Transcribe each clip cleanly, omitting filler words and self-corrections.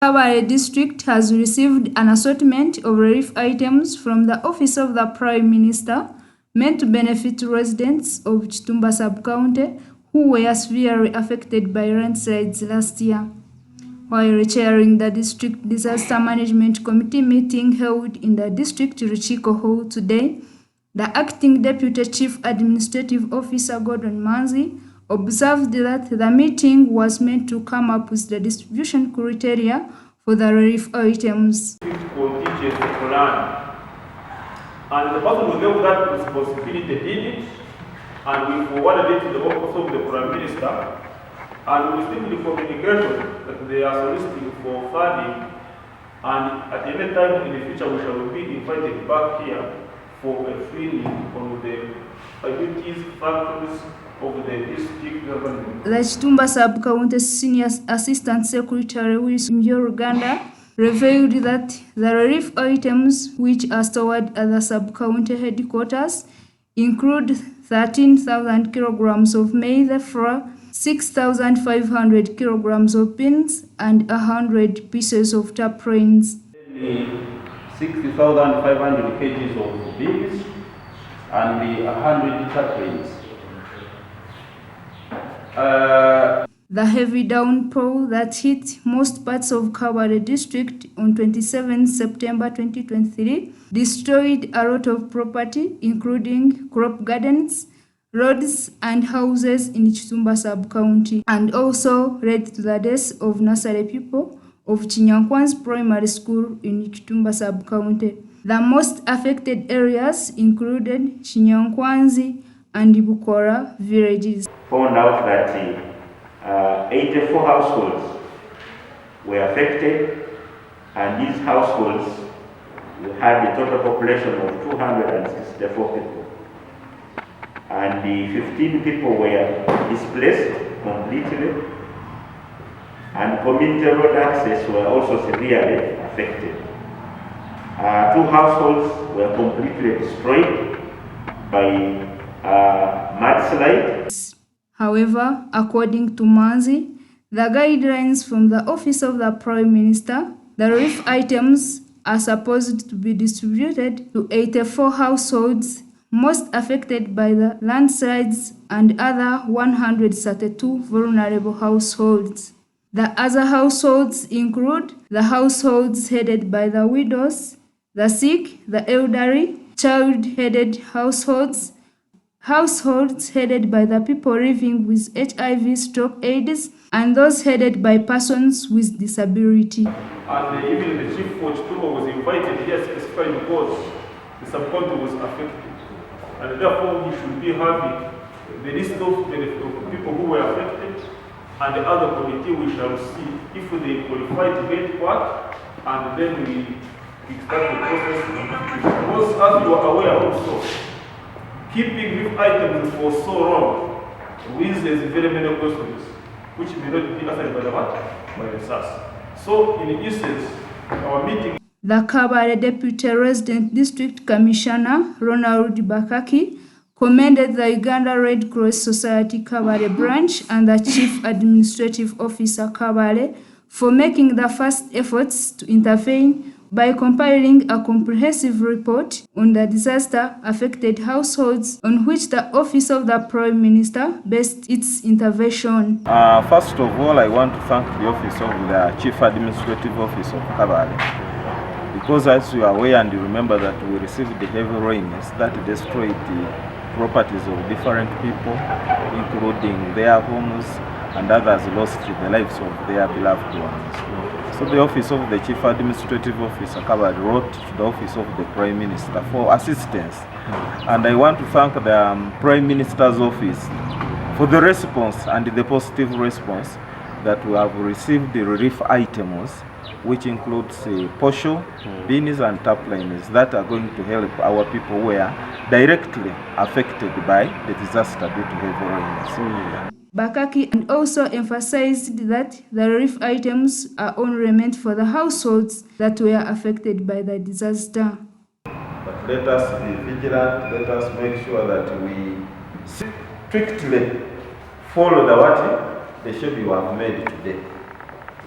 Kabale District has received an assortment of relief items from the Office of the Prime Minister meant to benefit residents of Kitumba Subcounty who were severely affected by landslides last year. While chairing the District Disaster Management Committee meeting held in the District Rukiiko Hall today, the Acting Deputy Chief Administrative Officer Gordon Manzi observed that the meeting was meant to come up with the distribution criteria for the relief items. Contingency plan, and the person who gave that responsibility did it, and we forwarded it to the Office of the Prime Minister, and we received the communication that they are soliciting for funding, and at any time in the future we shall be invited back here for a training on the duties, factors of the district government. The Kitumba Subcounty Senior Assistant Secretary Byoruganda revealed that the relief items which are stored at the sub-county headquarters include 13,000 kilograms of maize flour, 6,500 kilograms of beans, and 100 pieces of tarpaulins. 60,500 kgs of beans and 100 tarpaulins. The heavy downpour that hit most parts of Kabale District on 27 September 2023 destroyed a lot of property, including crop gardens, roads, and houses in Kitumba Subcounty, and also led to the deaths of nursery pupil of Kanyankwanzi Primary School in Kitumba Subcounty. The most affected areas included Kanyankwanzi and Bukora villages. Found out that 84 households were affected, and these households had a total population of 264 people. And the 15 people were displaced completely, and community road access were also severely affected. 2 households were completely destroyed by mudeslides. However, according to Manzi, the guidelines from the Office of the Prime Minister, the relief items are supposed to be distributed to 84 households most affected by the landslides and other 132 vulnerable households. The other households include the households headed by the widows, the sick, the elderly, child-headed households, households headed by the people living with HIV/AIDS, and those headed by persons with disability. And even the chief for Kitumba was invited here specifically because the subcounty was affected. And therefore he should be having the list of the people who were affected, and the other committee we shall see if they qualify to get work, and then we start the process. Because as you are aware also, keeping relief items for so long raises very many questions which may not be answered by the what? By the SAS. So in essence, our meeting. The Kabale Deputy Resident District Commissioner Ronald Bakaki commended the Uganda Red Cross Society Kabale branch and the Chief Administrative Officer Kabale for making the first efforts to intervene by compiling a comprehensive report on the disaster-affected households on which the Office of the Prime Minister based its intervention. First of all, I want to thank the Office of the Chief Administrative Officer of Kabale, because as you are aware and you remember that we received the heavy rains that destroyed the properties of different people, including their homes, and others lost the lives of their beloved ones. So the Office of the Chief Administrative Officer Kabale wrote to the Office of the Prime Minister for assistance. And I want to thank the Prime Minister's Office for the response and the positive response that we have received the relief items, which includes pupul, beans and tarpaulins that are going to help our people who are directly affected by the disaster due to heavy rains. Bakaki also emphasized that the relief items are only meant for the households that were affected by the disaster. But let us be vigilant, let us make sure that we strictly follow the schedule you have made today.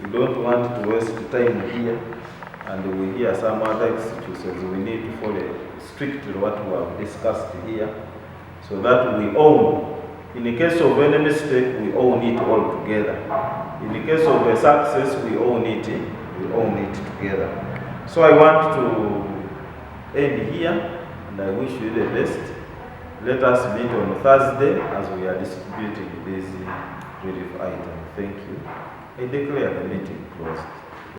We don't want to waste time here, and we hear some other institutions. We need to follow strictly what we have discussed here, so that we own. In the case of any mistake, we own it all together. In the case of a success, we own it together. So I want to end here, and I wish you the best. Let us meet on Thursday as we are distributing these relief items. Thank you. I declare the meeting closed.